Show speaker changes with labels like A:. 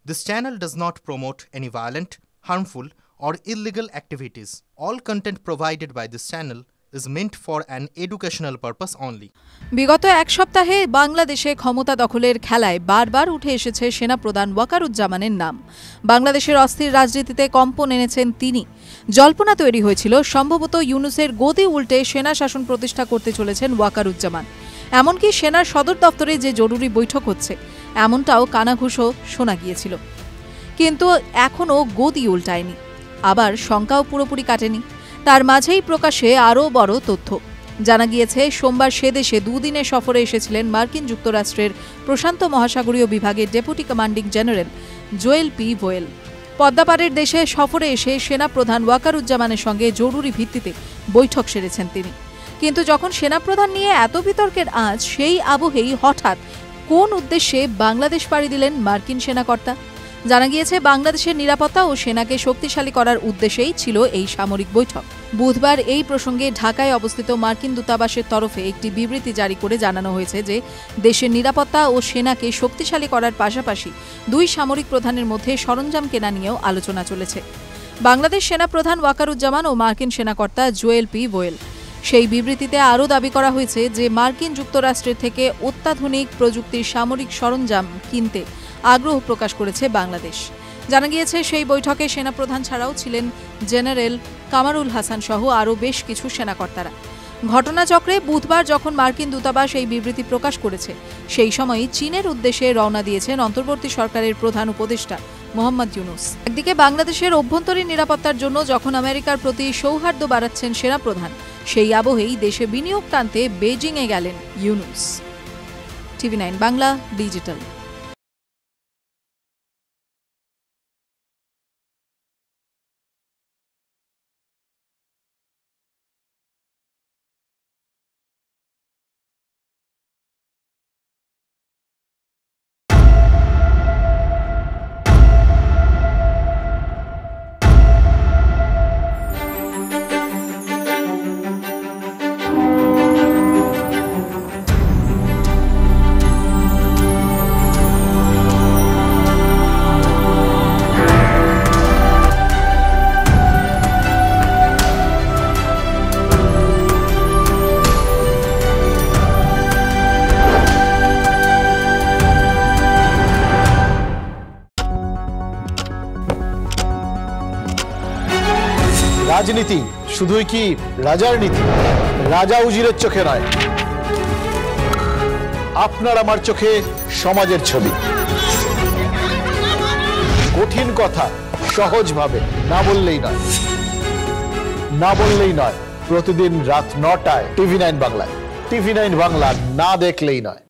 A: This channel does not promote any violent, harmful, or illegal activities. All content provided by this channel is meant for an educational purpose only.
B: বিগত এক সপ্তাহে বাংলাদেশে ক্ষমতা দখলের খেলায় বারবার উঠে এসেছে সেনাপ্রধান ওয়াকারুজ্জামানের নাম। বাংলাদেশের অস্থির রাজনীতিতে কম্পন এনেছেন তিনি। জল্পনা তৈরি হয়েছিল সম্ভবত ইউনূসের গদি উল্টে সেনা শাসন প্রতিষ্ঠা করতে চলেছেন ওয়াকারুজ্জামান। এমনকি সেনার সদর দপ্তরে যে জরুরি বৈঠক হচ্ছে এমনটাও কানাঘুষো শোনা গিয়েছিল, কিন্তু এখনও গদি উল্টায়নি, আবার শঙ্কাও পুরোপুরি কাটেনি। তার মাঝেই প্রকাশে আরও বড় তথ্য জানা গিয়েছে। সোমবার সে দেশে দুদিনের সফরে এসেছিলেন মার্কিন যুক্তরাষ্ট্রের প্রশান্ত মহাসাগরীয় বিভাগের deputy commanding general Joel P Vowell. পদ্মাপাড়ের দেশে সফরে এসে সেনাপ্রধান ওয়াকারুজ্জামানের সঙ্গে জরুরি ভিত্তিতে বৈঠক সেরেছেন তিনি। কিন্তু যখন সেনাপ্রধান নিয়ে এত বিতর্কের আঁচ, সেই আবহেই হঠাৎ কোন উদ্দেশ্যে বাংলাদেশ পাড়ি দিলেন মার্কিন সেনাকর্তা? জানা গিয়েছে বাংলাদেশের নিরাপত্তা ও সেনাকে শক্তিশালী করার উদ্দেশ্যেই ছিল এই সামরিক বৈঠক। বুধবার এই প্রসঙ্গে ঢাকায় অবস্থিত মার্কিন দূতাবাসের তরফে একটি বিবৃতি জারি করে জানানো হয়েছে যে দেশের নিরাপত্তা ও সেনাকে শক্তিশালী করার পাশাপাশি দুই সামরিক প্রধানের মধ্যে সরঞ্জাম কেনা নিয়েও আলোচনা চলেছে। বাংলাদেশ সেনাপ্রধান ওয়াকারুজ্জামান ও মার্কিন সেনাকর্তা জোয়েল পি ভোয়েল। সেই বিবৃতিতে আরও দাবি করা হয়েছে যে মার্কিন যুক্তরাষ্ট্রের থেকে অত্যাধুনিক প্রযুক্তির সামরিক সরঞ্জাম কিনতে আগ্রহ প্রকাশ করেছে বাংলাদেশ। জানা গিয়েছে সেই বৈঠকে সেনাপ্রধান ছাড়াও ছিলেন জেনারেল কামারুল হাসান সহ আরও বেশ কিছু সেনাকর্তারা। ঘটনাচক্রে বুধবার যখন মার্কিন দূতাবাস এই বিবৃতি প্রকাশ করেছে, সেই সময়ই চীনের উদ্দেশ্যে রওনা দিয়েছেন অন্তর্বর্তী সরকারের প্রধান উপদেষ্টা মোহাম্মদ ইউনূস। একদিকে বাংলাদেশের অভ্যন্তরীণ নিরাপত্তার জন্য যখন আমেরিকার প্রতি সৌহার্দ্য বাড়াচ্ছেন সেনাপ্রধান, সেই আবহেই দেশে বিনিয়োগ টানতে বেজিংয়ে গেলেন ইউনূস। TV9 Bangla digital.
C: রাজনীতি শুধুই কি রাজার নীতি? রাজা উজিরের চোখে নয়, আপনার আমার চোখে সমাজের ছবি। কঠিন কথা সহজভাবে না বললেই নয়। প্রতিদিন রাত ৯টায় TV9 বাংলায়। TV9 বাংলা না দেখলেই নয়।